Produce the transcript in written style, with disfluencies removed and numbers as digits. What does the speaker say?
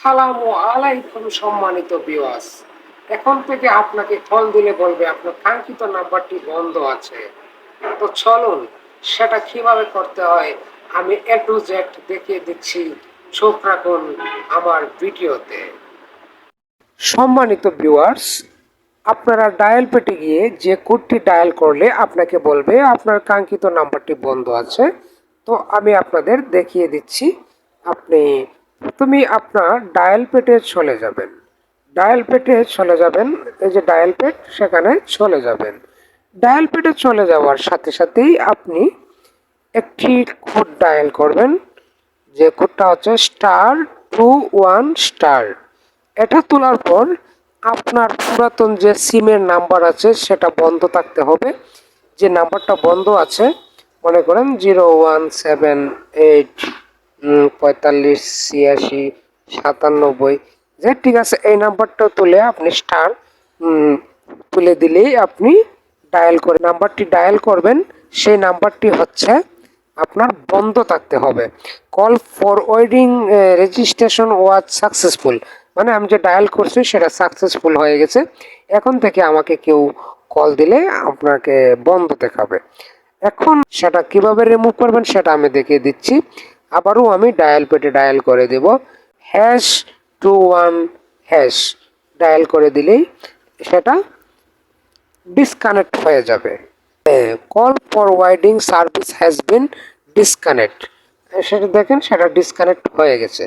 আসসালামু আলাইকুম সম্মানিত ভিউয়ার্স। এখন থেকে আপনাকে কল দিলে বলবে আপনার কাঙ্ক্ষিত নাম্বারটি বন্ধ আছে। তো চলুন সেটা কিভাবে করতে হয় আমি A to Z দেখিয়ে দিচ্ছি। চোখ রাখুন আমার ভিডিওতে। সম্মানিত ভিউয়ার্স, আপনারা ডায়াল পেটে গিয়ে যে কোডটি ডায়াল করলে আপনাকে বলবে আপনার কাঙ্ক্ষিত নাম্বারটি বন্ধ আছে। তো আমি আপনাদের দেখিয়ে দিচ্ছি। আপনি প্রথমেই আপনার ডায়াল পেটে চলে যাবেন। ডায়াল পেটে চলে যাবেন, এই যে ডায়াল পেট, সেখানে চলে যাবেন। ডায়াল পেটে চলে যাওয়ার সাথে সাথেই আপনি একটি কোড ডায়াল করবেন, যে কোডটা হচ্ছে *21#। এটা তোলার পর আপনার পুরাতন যে সিমের নাম্বার আছে সেটা বন্ধ থাকতে হবে। যে নাম্বারটা বন্ধ আছে, মনে করেন 0178 45 86 97, যে ঠিক আছে, এই নাম্বারটা তুলে আপনি স্টার তুলে দিলেই আপনি ডায়াল করে নাম্বারটি ডায়াল করবেন। সেই নাম্বারটি হচ্ছে আপনার বন্ধ থাকতে হবে। Call forwarding registration was successful, মানে আমি যে ডায়াল করছি সেটা সাকসেসফুল হয়ে গেছে। এখন থেকে আমাকে কেউ কল দিলে আপনাকে বন্ধ দেখাবে। এখন সেটা কিভাবে রিমুভ করবেন সেটা আমি দেখিয়ে দিচ্ছি। আবারও আমি ডায়াল পেটে ডায়াল করে দেব, #21#। ডায়াল করে দিলেই সেটা ডিসকানেক্ট হয়ে যাবে। Call forwarding service has been disconnect, সেটা দেখেন সেটা ডিসকানেক্ট হয়ে গেছে।